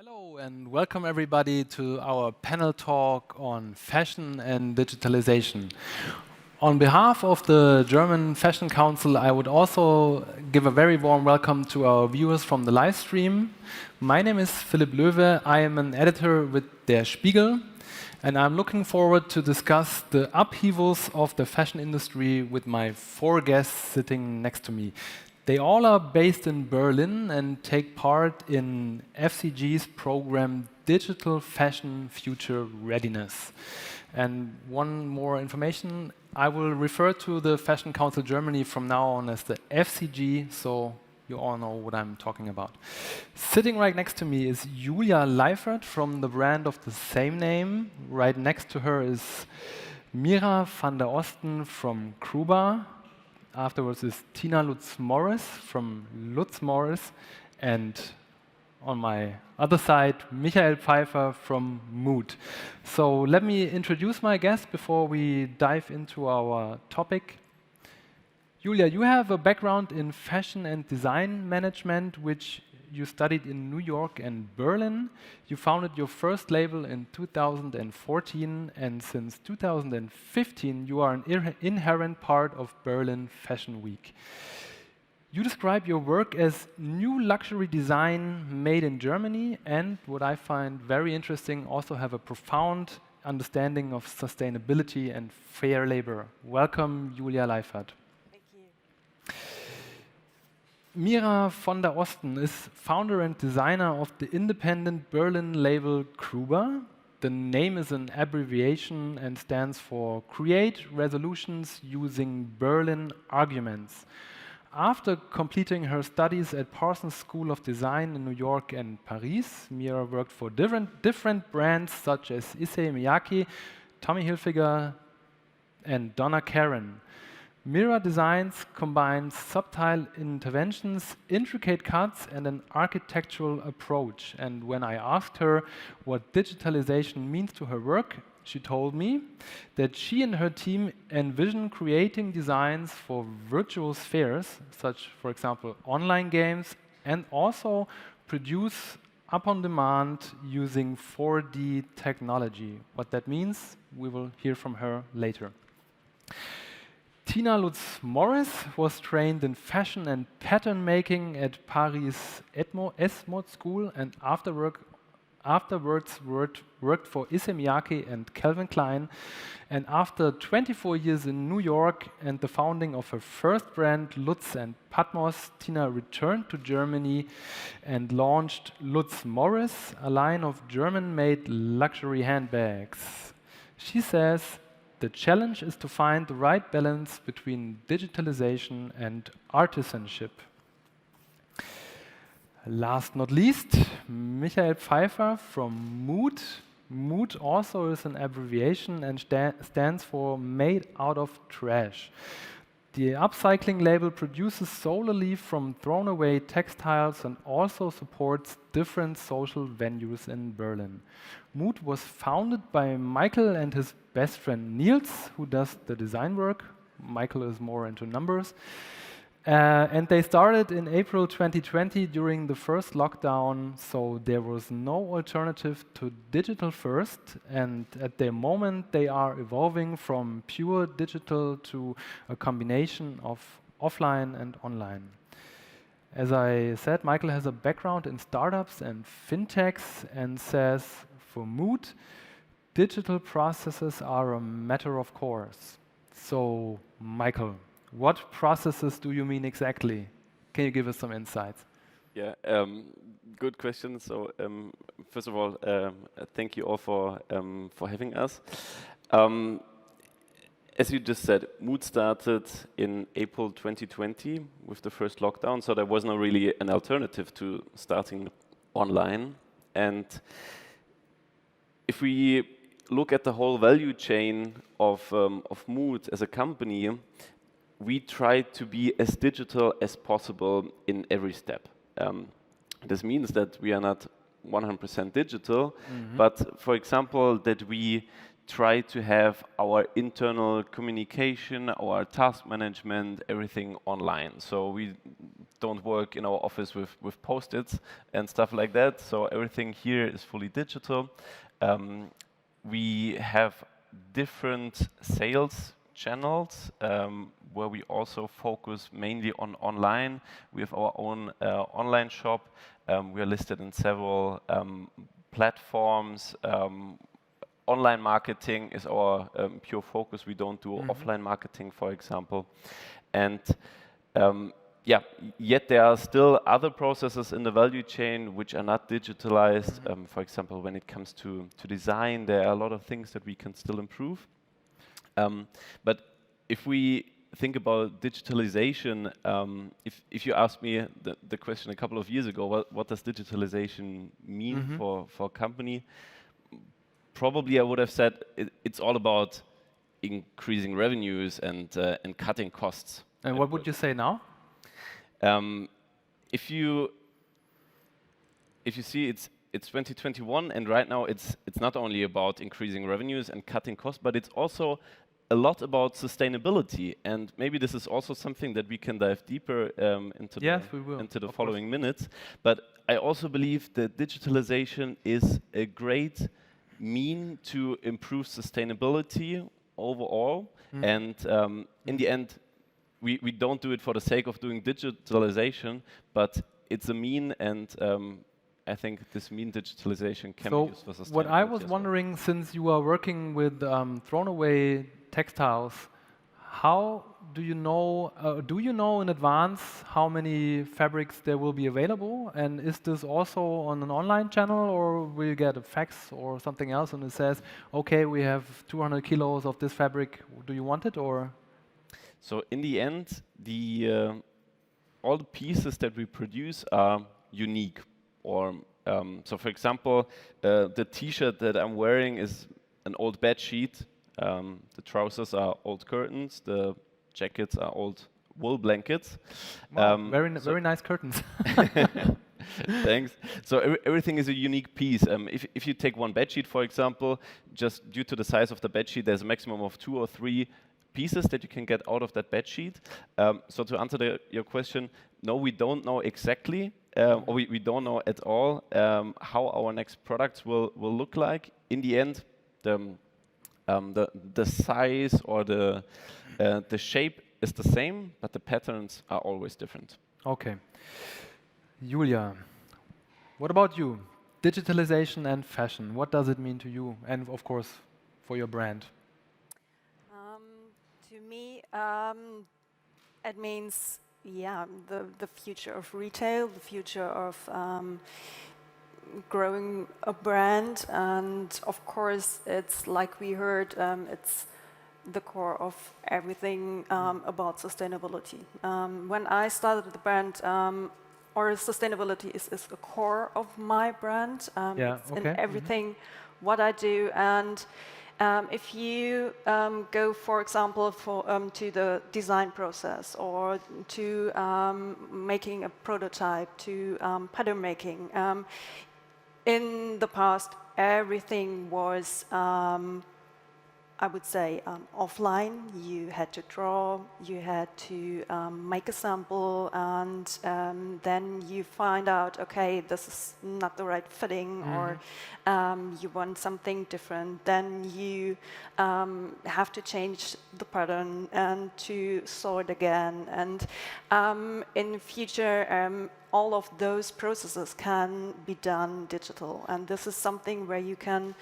Hello and welcome everybody to our panel talk on fashion and digitalization. On behalf of the German Fashion Council, I would also give a very warm welcome to our viewers from the live stream. My name is Philipp Löwe. I am an editor with Der Spiegel, and I'm looking forward to discuss the upheavals of the fashion industry with my four guests sitting next to me. They all are based in Berlin and take part in FCG's program Digital Fashion Future Readiness. And one more information, I will refer to the Fashion Council Germany from now on as the FCG, so you all know what I'm talking about. Sitting right next to me is JULIA LEIFERT from the brand of the same name. Right next to her is Mira van der Osten from CRUBA. Afterwards is Lutz Morris from Lutz Morris, and on my other side, Pfeifer from MOOT. So let me introduce my guests before we dive into our topic. Julia, you have a background in fashion and design management, which you studied in New York and Berlin. You founded your first label in 2014, and since 2015, you are an inherent part of Berlin Fashion Week. You describe your work as new luxury design made in Germany, and what I find very interesting, also have a profound understanding of sustainability and fair labor. Welcome, Julia Leifert. Mira van der Osten is founder and designer of the independent Berlin label CRUBA. The name is an abbreviation and stands for Create Resolutions Using Berlin Arguments. After completing her studies at Parsons School of Design in New York and Paris, Mira worked for different brands such as Issey Miyake, Tommy Hilfiger, and Donna Karan. Mira designs combines subtle interventions, intricate cuts, and an architectural approach. And when I asked her what digitalization means to her work, she told me that she and her team envision creating designs for virtual spheres, such, for example, online games, and also produce upon demand using 4D technology. What that means, we will hear from her later. Lutz Morris was trained in fashion and pattern making at Paris Esmod School, and afterwards worked for Issey Miyake and Calvin Klein. And after 24 years in New York and the founding of her first brand, Lutz and Patmos, Tina returned to Germany and launched Lutz Morris, a line of German-made luxury handbags. She says, the challenge is to find the right balance between digitalization and artisanship. Last not least, Pfeifer from MOOT. MOOT also is an abbreviation and stands for Made Out of Trash. The upcycling label produces solely from thrown-away textiles and also supports different social venues in Berlin. MOOT was founded by Michael and his best friend Niels, who does the design work. Michael is more into numbers. And they started in April 2020 during the first lockdown, so there was no alternative to digital first. And at the moment, they are evolving from pure digital to a combination of offline and online. As I said, Michael has a background in startups and fintechs and says, for MOOT, digital processes are a matter of course. So, Michael, what processes do you mean exactly? Can you give us some insights? Yeah, good question. So, first of all, thank you all for having us. As you just said, MOOT started in April 2020 with the first lockdown, so there was not really an alternative to starting online. And if we look at the whole value chain of MOOT as a company, we try to be as digital as possible in every step. This means that we are not 100% digital, but for example, that we try to have our internal communication, our task management, everything online. So we don't work in our office with Post-its and stuff like that. So everything here is fully digital. We have different sales channels where we also focus mainly on online. We have our own online shop. We are listed in several platforms. Online marketing is our pure focus. We don't do offline marketing, for example. And yeah, yet there are still other processes in the value chain which are not digitalized. For example, when it comes to design, there are a lot of things that we can still improve. But if we think about digitalization, if you asked me the question a couple of years ago, what does digitalization mean for a company? Probably I would have said it's all about increasing revenues and cutting costs. And what would you say now? If you see, it's 2021, and right now it's not only about increasing revenues and cutting costs, but it's also a lot about sustainability. And maybe this is also something that we can dive deeper into the following minutes. But I also believe that digitalization is a great mean to improve sustainability overall. And in the end, we don't do it for the sake of doing digitalization, but it's a mean, and I think this mean digitalization can be used for sustainability. What I was wondering, since you are working with thrown away textiles, how do you know in advance how many fabrics there will be available? And is this also on an online channel, or will you get a fax or something else and it says, okay, we have 200 kilos of this fabric, do you want it, or? So in the end, all the pieces that we produce are unique. Or so, for example, the T-shirt that I'm wearing is an old bed sheet. The trousers are old curtains. The jackets are old wool blankets. Wow, very nice curtains. Thanks. So everything is a unique piece. If you take one bed sheet, for example, just due to the size of the bed sheet, there's a maximum of 2 or 3 pieces that you can get out of that bed sheet. So to answer your question, no, we don't know exactly, or we don't know at all how our next products will look like. In the end, the size or the shape is the same, but the patterns are always different. Okay. Julia, what about you? Digitalization and fashion, what does it mean to you, and of course for your brand? To me, it means, the future of retail, the future of growing a brand, and of course, it's like we heard, it's the core of everything about sustainability. When I started the brand, or sustainability is the core of my brand. It's in everything what I do, and if you go, for example, to the design process, or to making a prototype, to pattern making, in the past, everything was, I would say, offline. You had to draw, you had to make a sample, and then you find out, okay, this is not the right fitting, or you want something different. Then you have to change the pattern and to sew it again. And in future, all of those processes can be done digital. And this is something where you can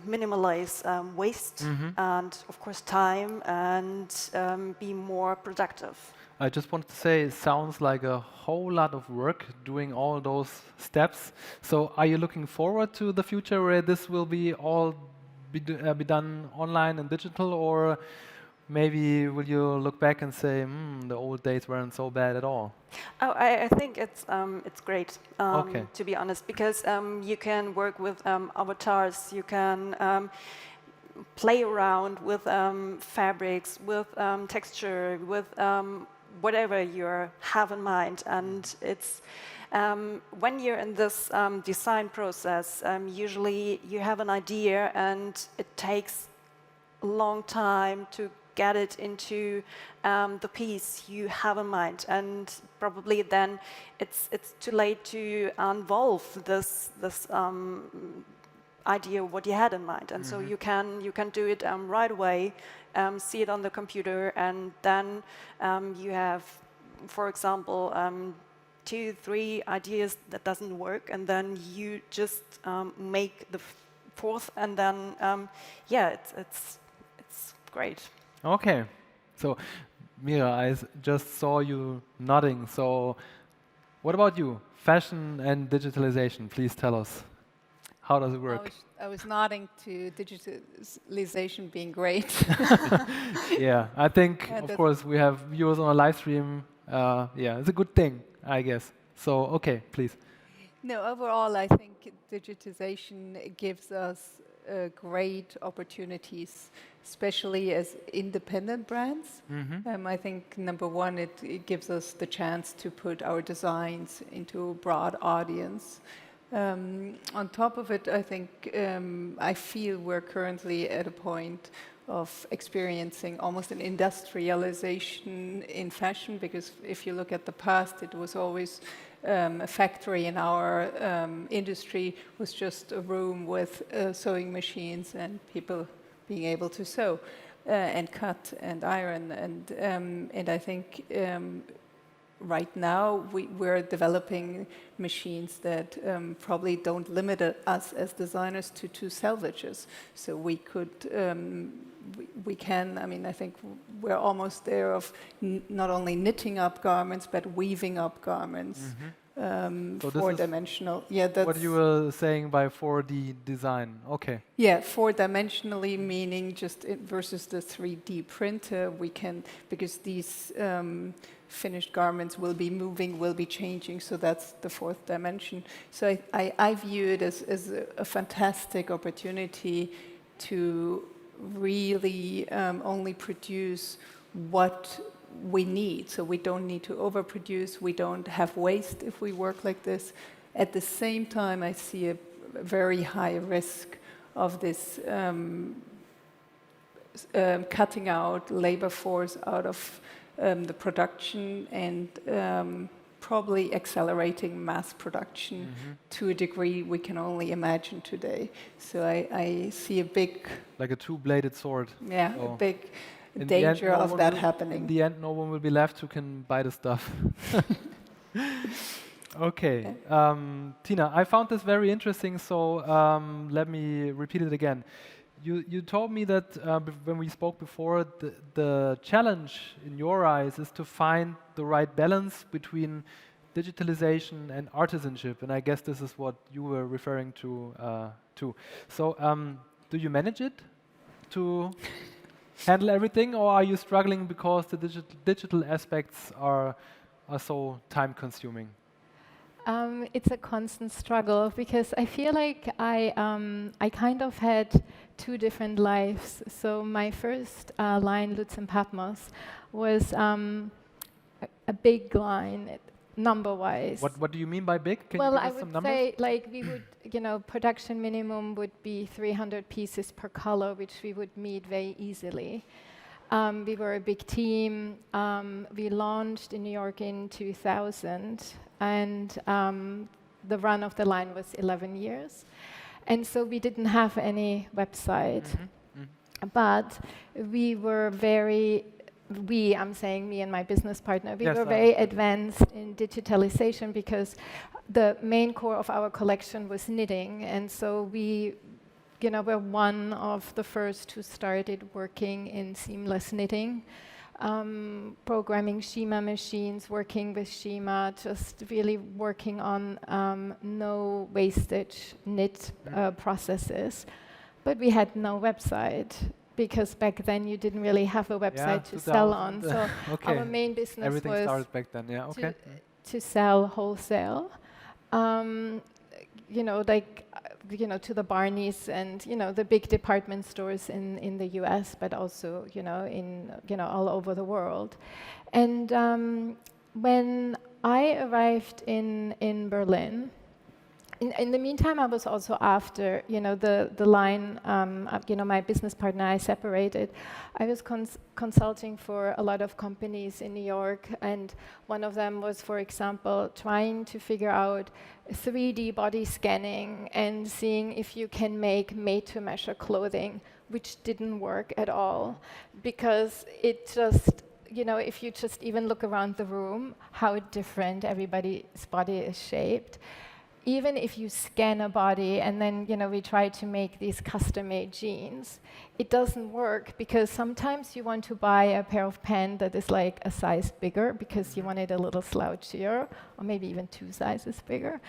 minimize waste and, of course, time, and be more productive. I just wanted to say, it sounds like a whole lot of work doing all those steps. So are you looking forward to the future where this will be all be done online and digital, or maybe will you look back and say, the old days weren't so bad at all? Oh, I think it's great, Okay. to be honest, because you can work with avatars, you can play around with fabrics, with texture, with whatever you have in mind. And it's when you're in this design process, usually you have an idea, and it takes a long time to get it into the piece you have in mind, and probably then it's too late to involve this idea what you had in mind, and so you can do it right away, see it on the computer, and then you have, for example, 2-3 ideas that doesn't work, and then you just make the fourth, and then yeah, it's great. Okay, so Mira, I just saw you nodding. So, what about you? Fashion and digitalization. Please tell us. How does it work? I was nodding to digitalization being great. Yeah, I think, Yeah, of course, we have viewers on a live stream. Yeah, it's a good thing, I guess. So, okay, please. No, overall, I think digitization gives us great opportunities, especially as independent brands. I think, number one, it gives us the chance to put our designs into a broad audience. On top of it, I think, I feel we're currently at a point of experiencing almost an industrialization in fashion, because if you look at the past, it was always a factory in our industry was just a room with sewing machines and people being able to sew and cut and iron. And I think right now we're developing machines that probably don't limit us as designers to 2 salvages. So we could, we can, I mean, I think we're almost there of not only knitting up garments, but weaving up garments. So 4-dimensional. Yeah, that's what you were saying by 4D design. Okay. Yeah, 4-dimensionally, meaning just versus the 3D printer, we can, because these finished garments will be moving, will be changing, so that's the 4th dimension. So I view it as a fantastic opportunity to really only produce what we need. So we don't need to overproduce, we don't have waste if we work like this. At the same time, I see a very high risk of this cutting out labor force out of the production and probably accelerating mass production to a degree we can only imagine today. So I see a big... Like a 2-bladed sword. Yeah, so a big danger of that happening. In the end, no one will be left who can buy the stuff. Okay. Tina, I found this very interesting, so let me repeat it again. You told me that when we spoke before, the challenge in your eyes is to find the right balance between digitalization and artisanship, and I guess this is what you were referring to too. So, do you manage it to handle everything, or are you struggling because the digital aspects are so time-consuming? It's a constant struggle because I feel like I kind of had 2 different lives. So my first line, Lutz and Patmos, was a big line, number-wise. What do you mean by big? Can well, you give I us some would numbers? say, like, we would, you know, production minimum would be 300 pieces per color, which we would meet very easily. We were a big team. We launched in New York in 2000, and the run of the line was 11 years. And so we didn't have any website. But we were very, I'm saying me and my business partner, we were very advanced in digitalization because the main core of our collection was knitting. And so we, you know, we're one of the first who started working in seamless knitting, programming Shima machines, working with Shima, just really working on no wastage knit processes. But we had no website because back then you didn't really have a website to sell on. So our main business Everything was started back then, yeah, okay. to sell wholesale. You know, like, you know, to the Barneys and, you know, the big department stores in the US, but also, you know, in, you know, all over the world. And when I arrived in Berlin in the meantime, I was also after, the line, my business partner, I separated. I was consulting for a lot of companies in New York, and one of them was, for example, trying to figure out 3D body scanning and seeing if you can make made-to-measure clothing, which didn't work at all, because it just, if you just even look around the room, how different everybody's body is shaped. Even if you scan a body and then, we try to make these custom-made jeans, it doesn't work because sometimes you want to buy a pair of pants that is like a size bigger because you want it a little slouchier, or maybe even 2 sizes bigger.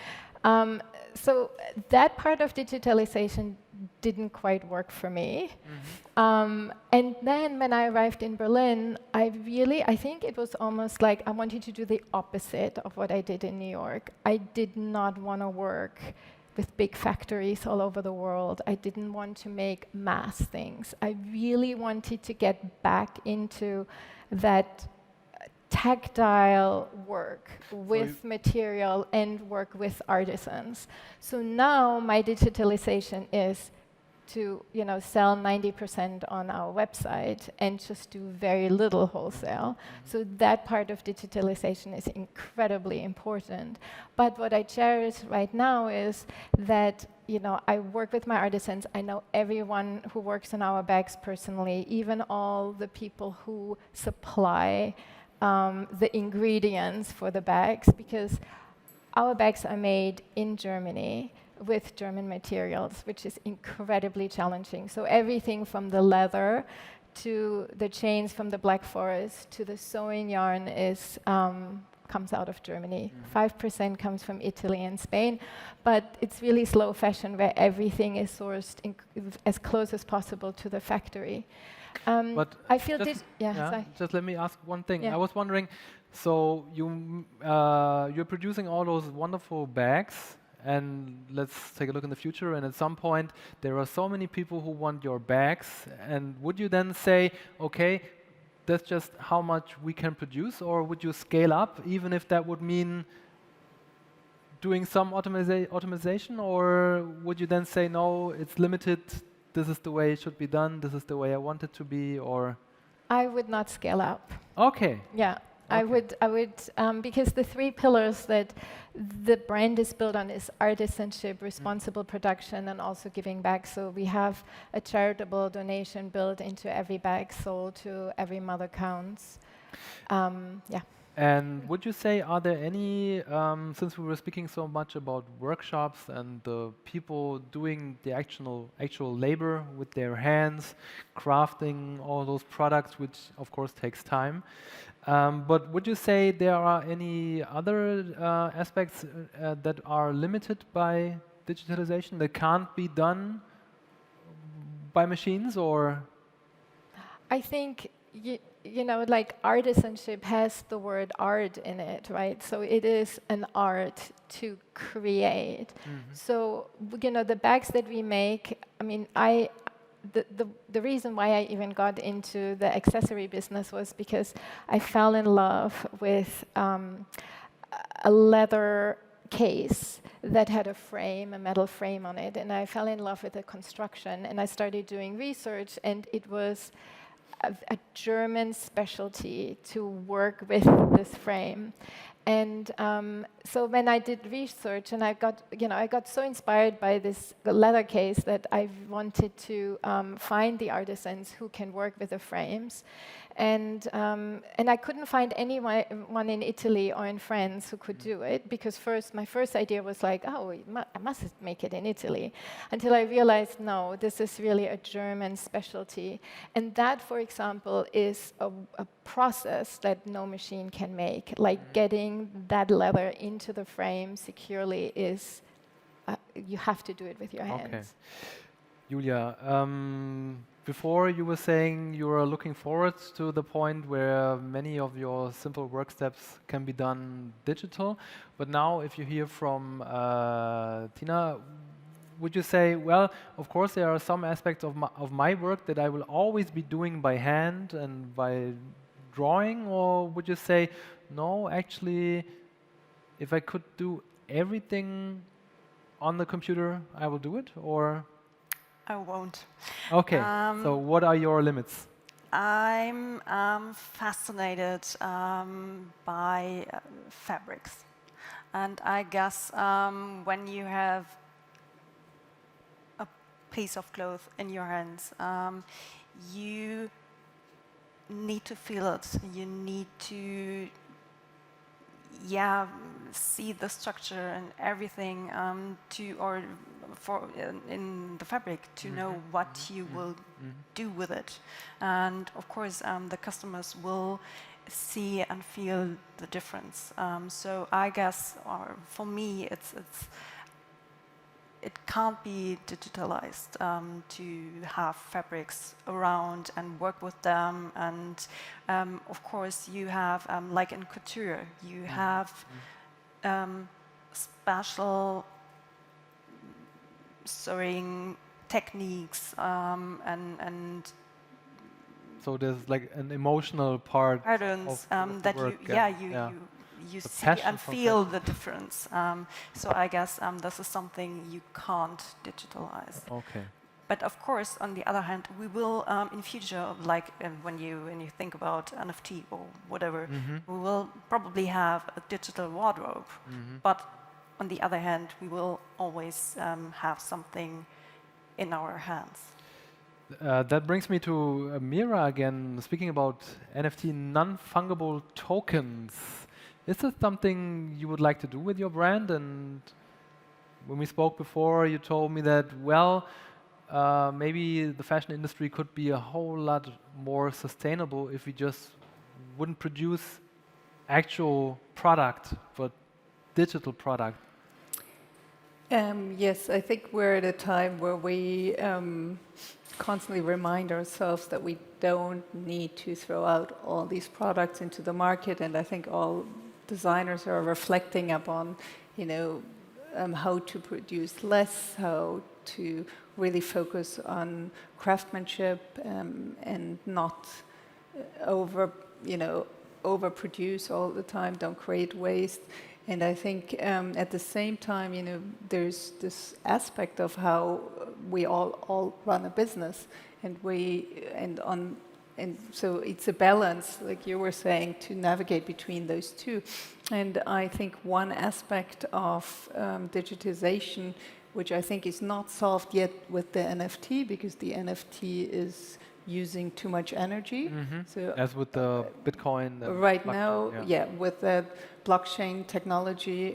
So that part of digitalization didn't quite work for me. And then when I arrived in Berlin, I think it was almost like I wanted to do the opposite of what I did in New York. I did not want to work with big factories all over the world. I didn't want to make mass things. I really wanted to get back into that tactile work with material and work with artisans. So now my digitalization is to sell 90% on our website and just do very little wholesale. So that part of digitalization is incredibly important. But what I cherish right now is that I work with my artisans. I know everyone who works on our bags personally, even all the people who supply the ingredients for the bags, because our bags are made in Germany with German materials, which is incredibly challenging. So everything from the leather to the chains from the Black Forest to the sewing yarn comes out of Germany. 5% comes from Italy and Spain, but it's really slow fashion where everything is sourced as close as possible to the factory. But I feel just let me ask one thing. Yeah. I was wondering, so you're producing all those wonderful bags, and let's take a look in the future, and at some point there are so many people who want your bags, and would you then say, okay, that's just how much we can produce, or would you scale up, even if that would mean doing some automation, or would you then say, no, it's limited, this is the way it should be done, this is the way I want it to be, or? I would not scale up. Okay. Yeah. Okay. I would, because the 3 pillars that the brand is built on is artisanship, responsible production, and also giving back. So we have a charitable donation built into every bag sold to every mother counts. Yeah. And would you say, are there any, since we were speaking so much about workshops and the people doing the actual labor with their hands, crafting all those products, which of course takes time, but would you say there are any other aspects that are limited by digitalization that can't be done by machines, or? I think like artisanship has the word art in it, right? So it is an art to create. So, the bags that we make, I mean, the reason why I even got into the accessory business was because I fell in love with a leather case that had a metal frame on it, and I fell in love with the construction, and I started doing research, and it was a German specialty to work with this frame. And so when I did research, and I got so inspired by this leather case that I wanted to find the artisans who can work with the frames. And I couldn't find anyone in Italy or in France who could do it, because my first idea was like, oh, I must make it in Italy, until I realized, no, this is really a German specialty. And that, for example, is a process that no machine can make. Like getting that leather into the frame securely is, you have to do it with your hands. Okay. Julia, before you were saying you are looking forward to the point where many of your simple work steps can be done digital, but now if you hear from Tina, would you say, well, of course there are some aspects of my work that I will always be doing by hand and by drawing, or would you say, no, actually, if I could do everything on the computer, I will do it, or? I won't. Okay, so what are your limits? I'm fascinated by fabrics. And I guess when you have a piece of cloth in your hands, you need to feel it. You need to, see the structure and everything in the fabric to know what you will do with it. And of course, the customers will see and feel the difference. So I guess, for me, it can't be digitalized to have fabrics around and work with them. And of course, you have, like in couture, you have special sewing techniques and so there's like an emotional part patterns of that work, you The see passion and for feel the difference. So I guess this is something you can't digitalize. Okay. But of course, on the other hand, we will in future, like when you think about NFT or whatever, we will probably have a digital wardrobe. But on the other hand, we will always have something in our hands. That brings me to Mira again, speaking about NFT non-fungible tokens. Is this something you would like to do with your brand? And when we spoke before, you told me that, well, maybe the fashion industry could be a whole lot more sustainable if we just wouldn't produce actual product, but digital product. Yes, I think we're at a time where we constantly remind ourselves that we don't need to throw out all these products into the market, and I think all designers are reflecting upon, how to produce less, how to really focus on craftsmanship and not overproduce all the time, don't create waste. And I think at the same time, there's this aspect of how we all run a business, and so it's a balance, like you were saying, to navigate between those two. And I think one aspect of digitization, which I think is not solved yet with the NFT, because the NFT is using too much energy. So as with the Bitcoin. Right now, with the blockchain technology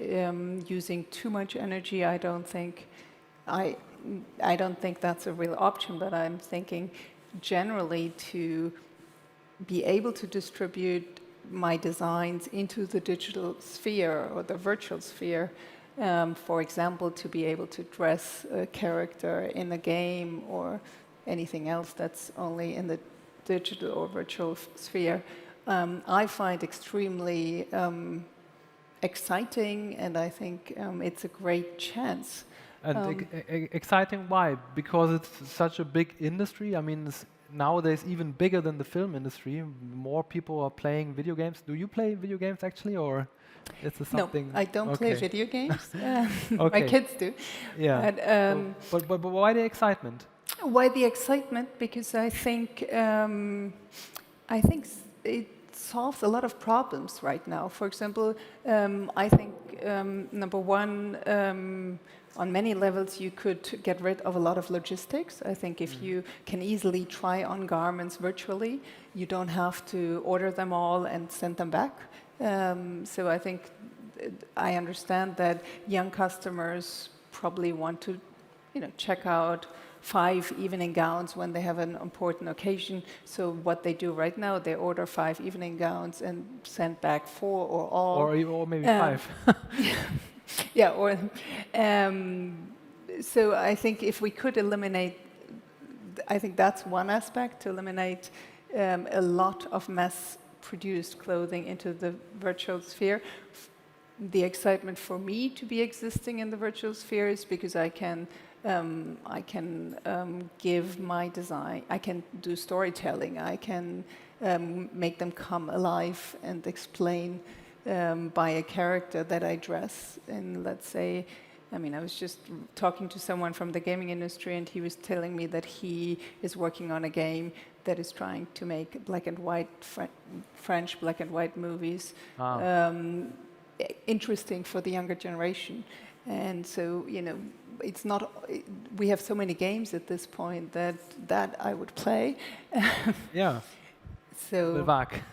using too much energy, I don't think that's a real option. But I'm thinking generally to be able to distribute my designs into the digital sphere or the virtual sphere. For example, to be able to dress a character in a game or anything else that's only in the digital or virtual sphere, I find extremely exciting, and I think it's a great chance. And exciting, why? Because it's such a big industry. I mean, it's nowadays even bigger than the film industry. More people are playing video games. Do you play video games actually, or is this something? No, I don't play video games. Okay. My kids do. Yeah. But why the excitement? Why the excitement? Because I think it solves a lot of problems right now. For example, I think number one, on many levels, you could get rid of a lot of logistics. I think if you can easily try on garments virtually, you don't have to order them all and send them back. So I think I understand that young customers probably want to, check out 5 evening gowns when they have an important occasion. So what they do right now, they order 5 evening gowns and send back 4 or all. Or maybe 5. Yeah, so I think if we could eliminate, I think that's one aspect, to eliminate a lot of mass-produced clothing into the virtual sphere. The excitement for me to be existing in the virtual sphere is because I can give my design, I can do storytelling, I can make them come alive and explain by a character that I dress in, let's say, I mean, I was just talking to someone from the gaming industry, and he was telling me that he is working on a game that is trying to make black and white French black and white movies interesting for the younger generation. And so, you know, it's not. We have so many games at this point that I would play. Yeah. So. Will back.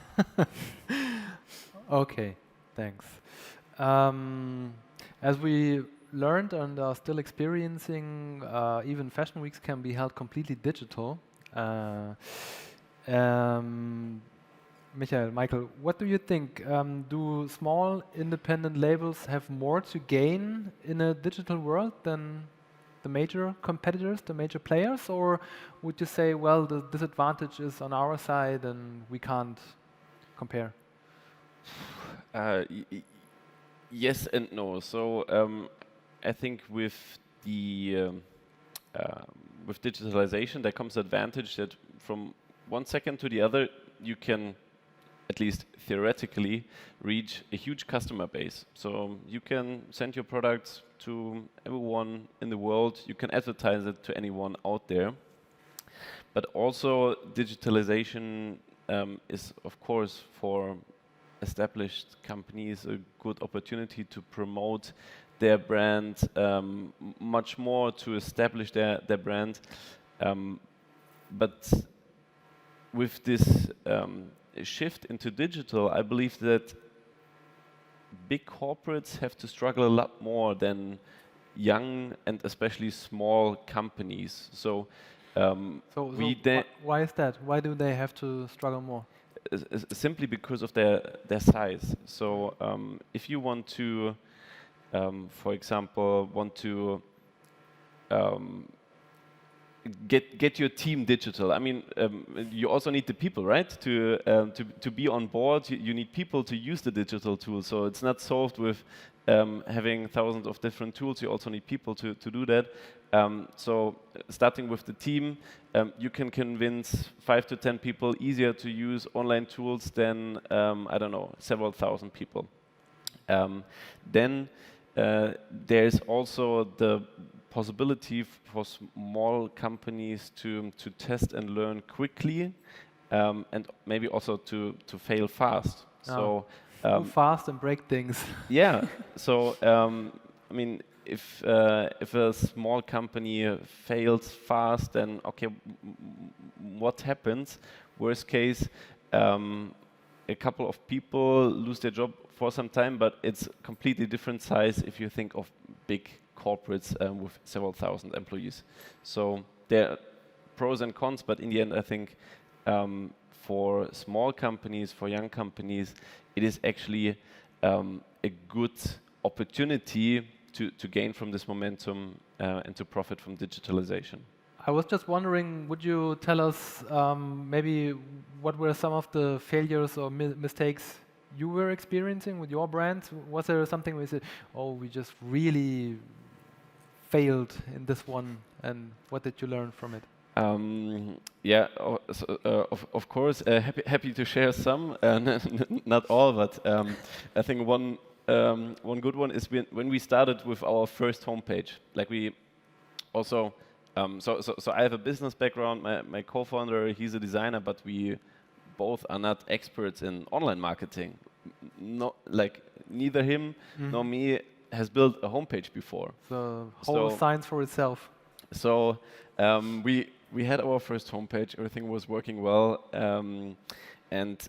Okay, thanks. As we learned and are still experiencing, even fashion weeks can be held completely digital. Michael, what do you think? Do small independent labels have more to gain in a digital world than the major competitors, the major players? Or would you say, well, the disadvantage is on our side and we can't compare? Yes and no. So I think with the with digitalization, there comes the advantage that from 1 second to the other, you can, at least theoretically, reach a huge customer base. So you can send your products to everyone in the world. You can advertise it to anyone out there. But also, digitalization is, of course, for established companies a good opportunity to promote their brand much more, to establish their brand. But with this shift into digital, I believe that big corporates have to struggle a lot more than young and especially small companies. So, why is that? Why do they have to struggle more? Simply because of their size. So if you want to, for example, get your team digital. I mean, you also need the people, right? To be on board, you need people to use the digital tools. So it's not solved with having thousands of different tools. You also need people to do that. So starting with the team, you can convince 5 to 10 people easier to use online tools than, I don't know, several thousand people. Then there's also the possibility for small companies to test and learn quickly, and maybe also to fail fast. So move fast and break things. Yeah. So I mean, if a small company fails fast, then okay, what happens? Worst case, a couple of people lose their job for some time, but it's completely different size if you think of big corporates with several thousand employees. So there are pros and cons, but in the end, I think for small companies, for young companies, it is actually a good opportunity to gain from this momentum and to profit from digitalization. I was just wondering, would you tell us maybe what were some of the failures or mistakes you were experiencing with your brand? Was there something where you said, oh, we just really failed in this one, and what did you learn from it? Yeah, of course, happy to share some, not all, but I think one good one is when we started with our first homepage. Like we also, so I have a business background. My co-founder, he's a designer, but we both are not experts in online marketing. No, like neither him nor me has built a homepage before. The whole science for itself. So we had our first homepage. Everything was working well, and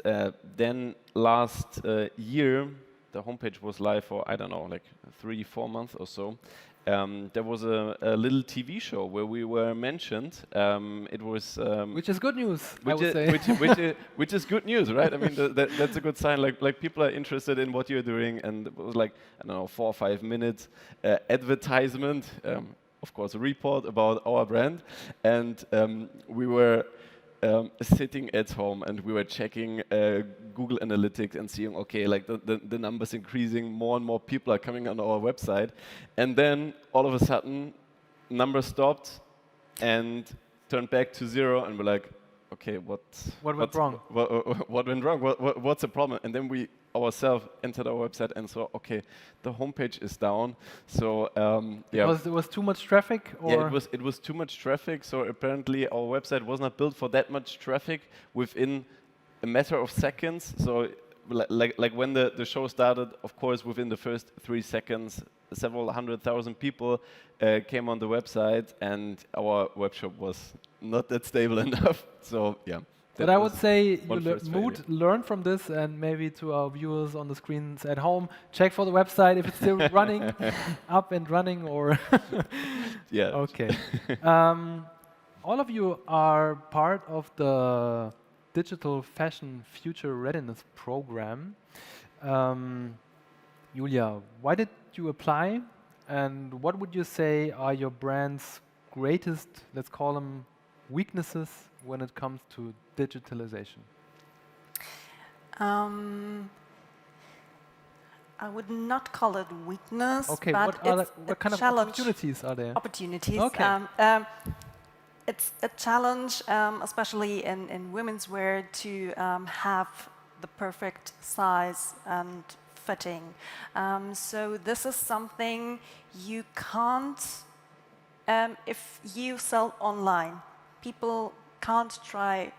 then last year the homepage was live for, I don't know, like 3-4 months or so. There was a little TV show where we were mentioned. It was which is good news, which is good news, right? I mean, that's a good sign. Like people are interested in what you're doing, and it was like, I don't know, 4 or 5 minutes advertisement. Of course, a report about our brand, and we were sitting at home and we were checking Google Analytics and seeing, okay, like the numbers increasing, more and more people are coming on our website, and then all of a sudden, numbers stopped and turned back to 0, and we're like, okay, What went wrong? What went wrong? What's the problem? And then we ourselves entered our website and saw, okay, the homepage is down. So Because there was too much traffic, or yeah, it was too much traffic. So apparently our website was not built for that much traffic within a matter of seconds. So like when the show started, of course, within the first 3 seconds, several 100,000 people came on the website, and our web shop was not that stable enough. So yeah. But I would say first MOOT learn from this, and maybe to our viewers on the screens at home, check for the website if it's still running, up and running, or yeah. Okay. All of you are part of the Digital Fashion Future Readiness Program. Julia, why did you apply, and what would you say are your brand's greatest, let's call them, weaknesses when it comes to digitalization? I would not call it weakness, Okay, but what kind of challenge. opportunities are there? Opportunities. Okay. It's a challenge, especially in women's wear, to have the perfect size and fitting. So this is something you can't, if you sell online, people can't try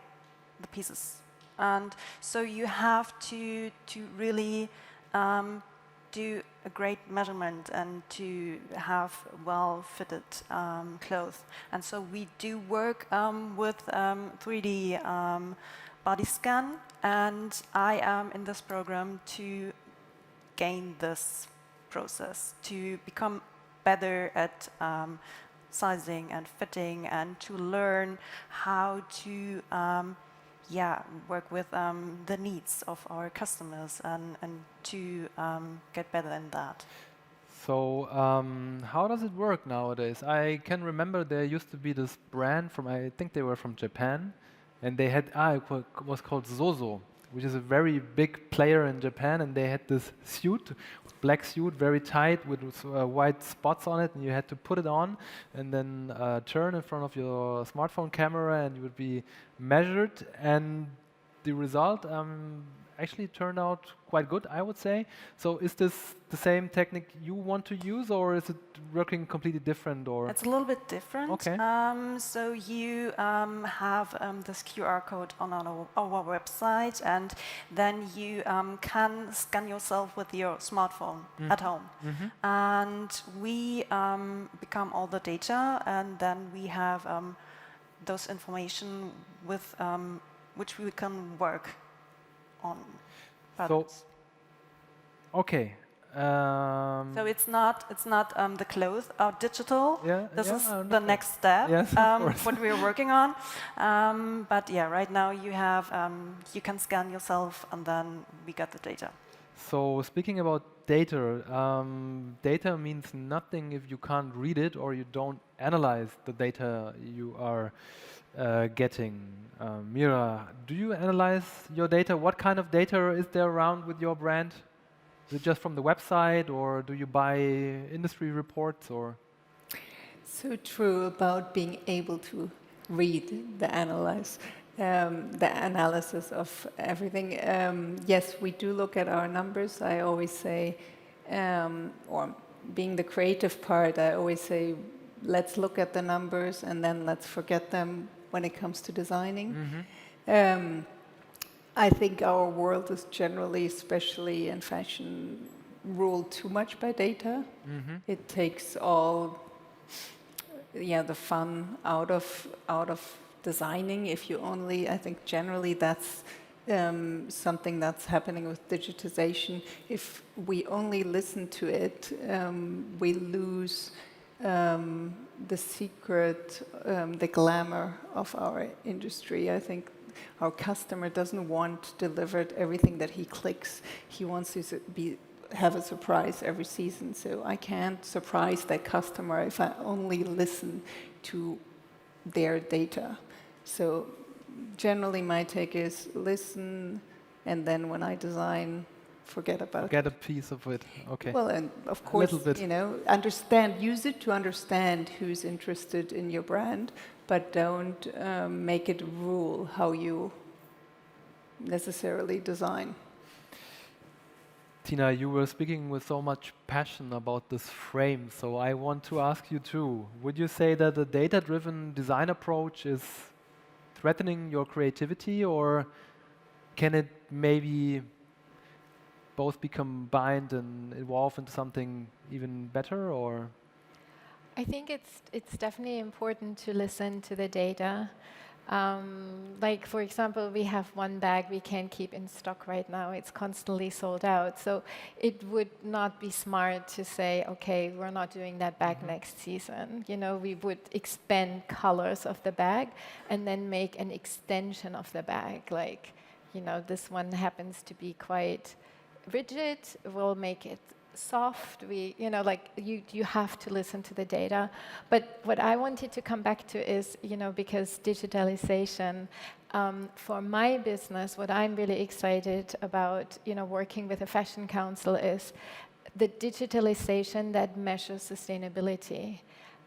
the pieces. And so you have to really do a great measurement and to have well-fitted clothes. And so we do work with 3D body scan, and I am in this program to gain this process, to become better at sizing and fitting, and to learn how to work with the needs of our customers and to get better in that. So how does it work nowadays? I can remember there used to be this brand from, I think they were from Japan, and they had, it was called Zozo, which is a very big player in Japan, and they had this suit, black suit, very tight with white spots on it, and you had to put it on and then turn in front of your smartphone camera, and you would be measured, and the result actually turned out quite good, I would say. So is this the same technique you want to use, or is it working completely different? Or it's a little bit different. Okay. So you have this QR code on our website, and then you can scan yourself with your smartphone at home. And we become all the data, and then we have those information with which we can work on products. So, okay. So it's not the clothes are digital. Yeah, this yeah, is the next step. Yes, of course. What we are working on. But yeah, right now you have you can scan yourself, and then we get the data. So speaking about data, data means nothing if you can't read it or you don't analyze the data you are getting. Mira, do you analyze your data? What kind of data is there around with your brand? Is it just from the website, or do you buy industry reports? Or So true about being able to read the analysis of everything. Yes, we do look at our numbers. I always say, or being the creative part, I always say, let's look at the numbers and then let's forget them when it comes to designing. I think our world is generally, especially in fashion, ruled too much by data. It takes all the fun out of designing. If you only, I think generally that's something that's happening with digitization. If we only listen to it, we lose the secret, the glamour of our industry. I think our customer doesn't want delivered everything that he clicks. He wants to have a surprise every season. So I can't surprise that customer if I only listen to their data. So generally my take is listen, and then when I design, forget about Get it. a piece of it. Okay. Well, and of A course, little bit. use it to understand who's interested in your brand, but don't make it rule how you necessarily design. Tina, you were speaking with so much passion about this frame, so I want to ask you too. Would you say that the data-driven design approach is threatening your creativity, or can it maybe both be combined and evolve into something even better, or? I think it's definitely important to listen to the data. Like, for example, we have one bag we can't keep in stock right now. It's constantly sold out. So it would not be smart to say, okay, we're not doing that bag next season. We would expand colors of the bag and then make an extension of the bag. Like, this one happens to be quite rigid. We'll make it soft. You have to listen to the data. But what I wanted to come back to is, because digitalization, for my business, what I'm really excited about, working with a fashion council is the digitalization that measures sustainability,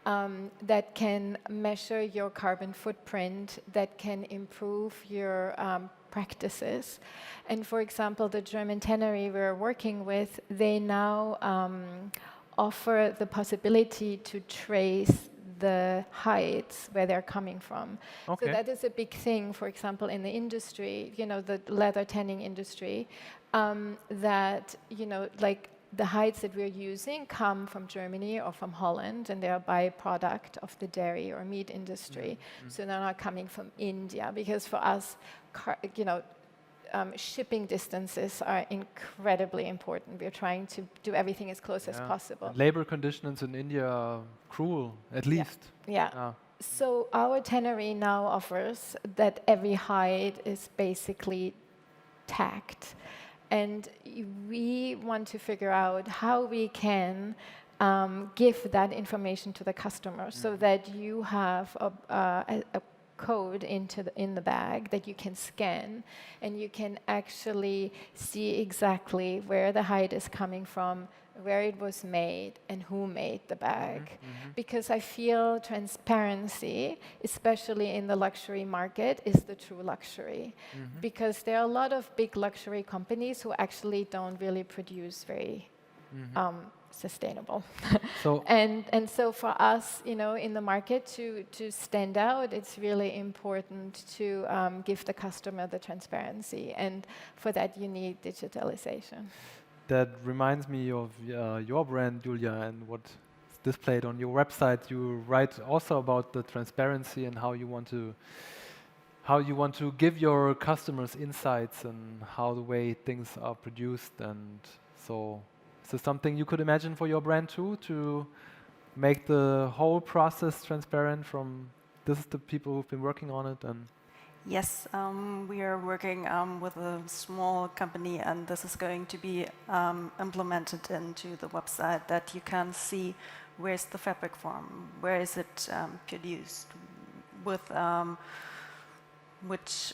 that can measure your carbon footprint, that can improve your practices. And for example, the German tannery we're working with, they now offer the possibility to trace the hides where they're coming from. Okay. So that is a big thing, for example, in the industry, the leather tanning industry, that, the hides that we're using come from Germany or from Holland, and they're a byproduct of the dairy or meat industry. So they're not coming from India, because for us, shipping distances are incredibly important. We're trying to do everything as close as possible. And labor conditions in India are cruel, at least. Yeah. So our tannery now offers that every hide is basically tagged. And we want to figure out how we can give that information to the customer so that you have a code in the bag that you can scan, and you can actually see exactly where the hide is coming from, where it was made, and who made the bag. Because I feel transparency, especially in the luxury market, is the true luxury. Because there are a lot of big luxury companies who actually don't really produce very sustainable. So and so for us, in the market to stand out, it's really important to give the customer the transparency, and for that you need digitalization. that reminds me of your brand, Julia, and what's displayed on your website. You write also about the transparency and how you want to give your customers insights and how the way things are produced. And so, is this something you could imagine for your brand too, to make the whole process transparent from this is the people who've been working on it? And Yes, we are working with a small company, and this is going to be implemented into the website, that you can see where's the fabric from, where is it produced, with which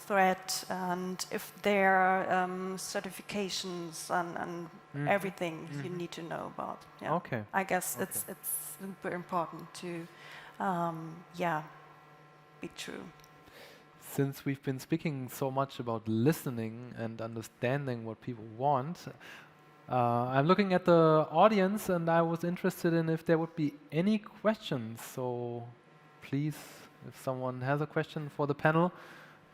thread, and if there are certifications and everything you need to know about. Yeah. Okay. I guess it's super important to, be true. since we've been speaking so much about listening and understanding what people want, I'm looking at the audience, and I was interested in if there would be any questions. So please, if someone has a question for the panel,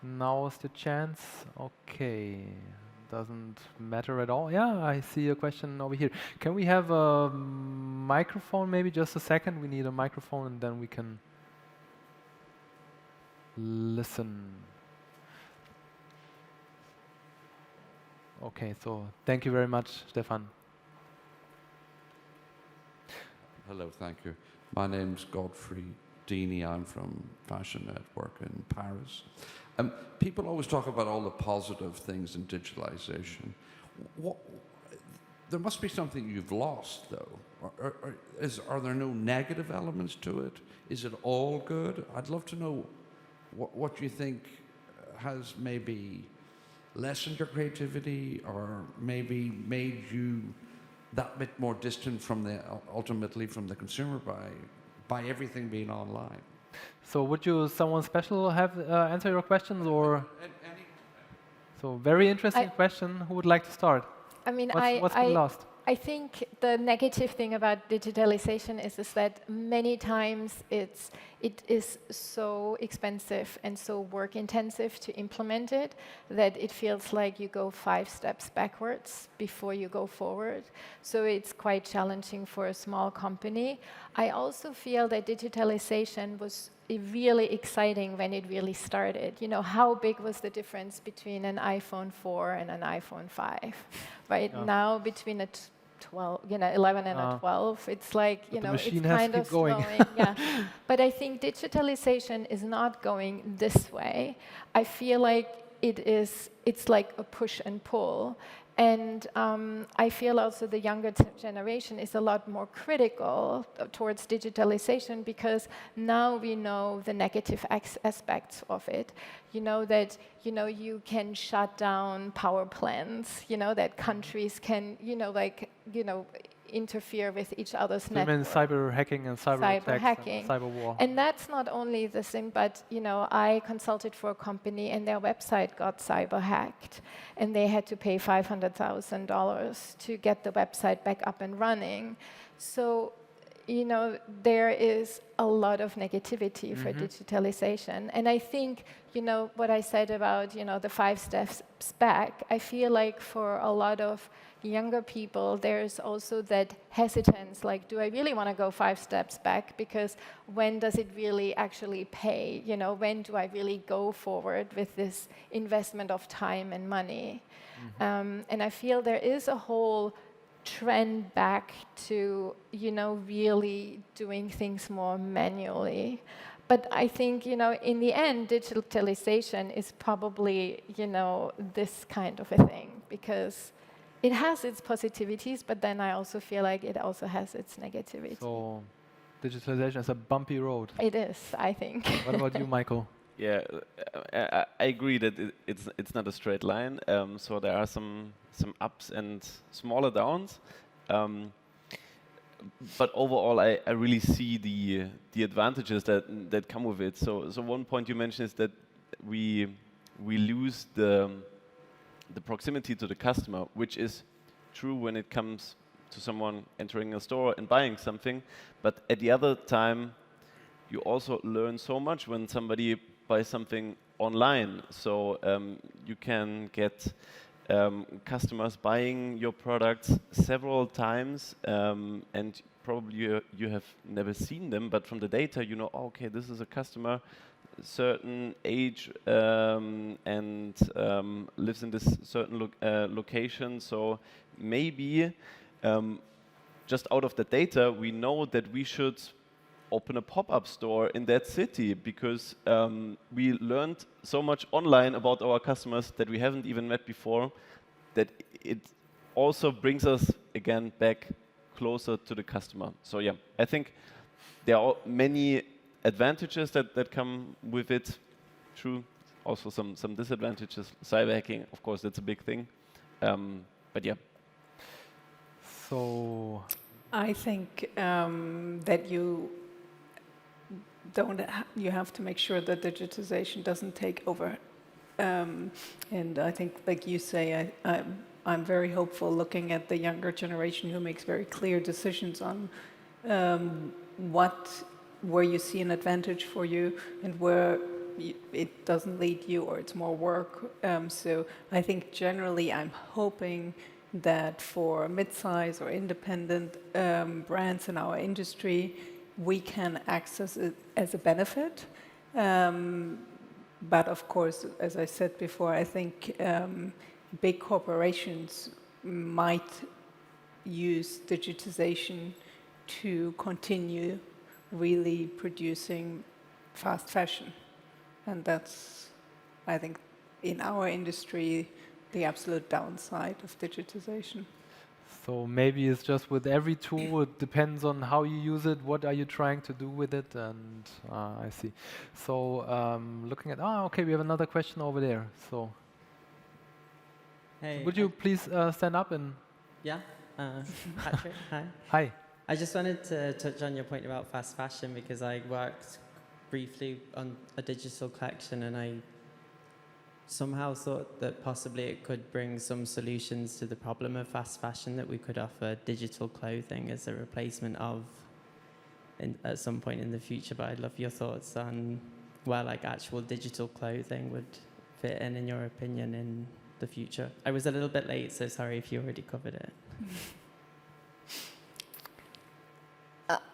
now is the chance. Okay, doesn't matter at all. Yeah, I see a question over here. Can we have a microphone, maybe just a second? We need a microphone, and then we can listen. Okay, so thank you very much, Stefan. Hello, thank you. My name's Godfrey Deeney. I'm from Fashion Network in Paris. People always talk about all the positive things in digitalization. There must be something you've lost, though. Are there no negative elements to it? Is it all good? I'd love to know what you think has maybe lessened your creativity or maybe made you that bit more distant from ultimately from the consumer by everything being online? So would you, someone special, have answer your questions, or? Any. So very interesting question. Who would like to start? I mean, What's been lost? I think the negative thing about digitalization is that many times it is so expensive and so work intensive to implement it that it feels like you go 5 steps backwards before you go forward. So it's quite challenging for a small company. I also feel that digitalization was really exciting when it really started. You know, how big was the difference between an iPhone 4 and an iPhone 5? Right now, between a 11 and a 12, it's like, you know, it's kind of slowing. Yeah. But I think digitalization is not going this way. I feel like it's like a push and pull. And I feel also the younger generation is a lot more critical towards digitalization because now we know the negative aspects of it. You know that you can shut down power plants. You know that countries can interfere with each other's network. You mean cyber hacking and cyber attacks and cyber war. And that's not only the thing, but I consulted for a company and their website got cyber hacked, and they had to pay $500,000 to get the website back up and running. So there is a lot of negativity for digitalization. And I think, what I said about, the 5 steps back, I feel like for a lot of younger people, there's also that hesitance, like, do I really want to go 5 steps back? Because when does it really actually pay? When do I really go forward with this investment of time and money? And I feel there is a whole trend back to, really doing things more manually. But I think, in the end, digitalization is probably, this kind of a thing, because it has its positivities, but then I also feel like it also has its negativity. So digitalization is a bumpy road. It is, I think. What about you, Michael? Yeah, I agree that it's not a straight line. So there are some ups and smaller downs. But overall, I really see the advantages that come with it. So one point you mentioned is that we lose the proximity to the customer, which is true when it comes to someone entering a store and buying something. But at the other time, you also learn so much when somebody buys something online. So you can get customers buying your products several times, and probably you have never seen them, but from the data, oh, okay, this is a customer, certain age, and lives in this certain location. So maybe just out of the data, we know that we should open a pop-up store in that city because we learned so much online about our customers that we haven't even met before, that it also brings us again back closer to the customer. So yeah, I think there are many advantages that come with it. True, also some disadvantages. Cyber hacking, of course, that's a big thing. But yeah. So I think that you have to make sure that digitization doesn't take over. And I think, like you say, I'm very hopeful looking at the younger generation who makes very clear decisions on where you see an advantage for you and where it doesn't lead you or it's more work. So I think generally I'm hoping that for mid-size or independent brands in our industry, we can access it as a benefit. But of course, as I said before, I think big corporations might use digitization to continue really producing fast fashion. And that's, I think, in our industry, the absolute downside of digitization. So maybe it's just with every tool, it depends on how you use it, what are you trying to do with it, and I see. So looking at, okay, we have another question over there. So Hey. Would you please stand up and... Yeah. Patrick, hi. Hi. I just wanted to touch on your point about fast fashion because I worked briefly on a digital collection and I somehow thought that possibly it could bring some solutions to the problem of fast fashion, that we could offer digital clothing as a replacement of at some point in the future. But I'd love your thoughts on where like actual digital clothing would fit in your opinion, in the future. I was a little bit late, so sorry if you already covered it.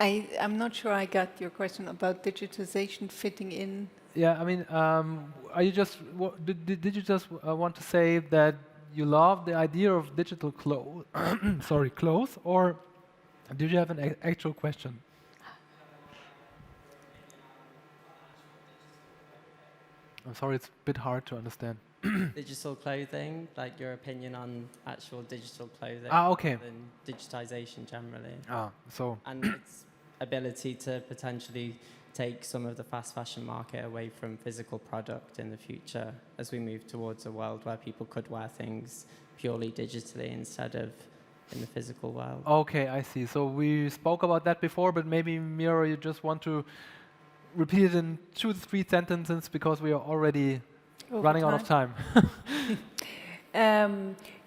I'm not sure I got your question about digitization fitting in. Yeah, I mean, are you just did you just want to say that you love the idea of digital clothes, or did you have an actual question? I'm sorry, it's a bit hard to understand. Digital clothing, like your opinion on actual digital clothing. Okay. And digitization generally. So. And its ability to potentially take some of the fast fashion market away from physical product in the future as we move towards a world where people could wear things purely digitally instead of in the physical world. Okay, I see. So we spoke about that before, but maybe, Mira, you just want to repeat it in 2 to 3 sentences because we are already running out of time.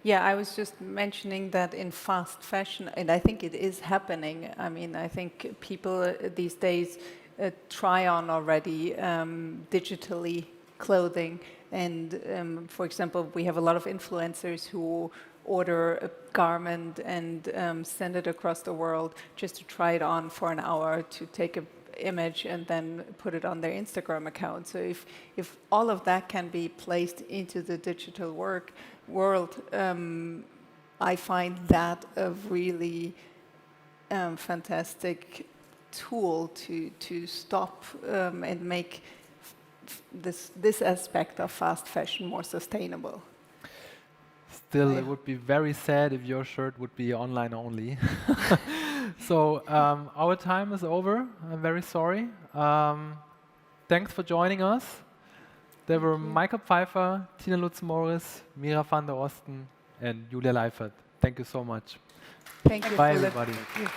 Yeah, I was just mentioning that in fast fashion, and I think it is happening. I mean, I think people these days try on already digitally clothing. And for example, we have a lot of influencers who order a garment and send it across the world just to try it on for an hour, to take a image and then put it on their Instagram account. So if all of that can be placed into the digital world, I find that a really fantastic tool to stop and make this aspect of fast fashion more sustainable. Still, it would be very sad if your shirt would be online only. So our time is over. I'm very sorry. Thanks for joining us. There were Michael Pfeifer, Tina Lutz Morris, Mira van der Osten, and JULIA LEIFERT. Thank you so much. Thank you, Bye, Philipp. everybody.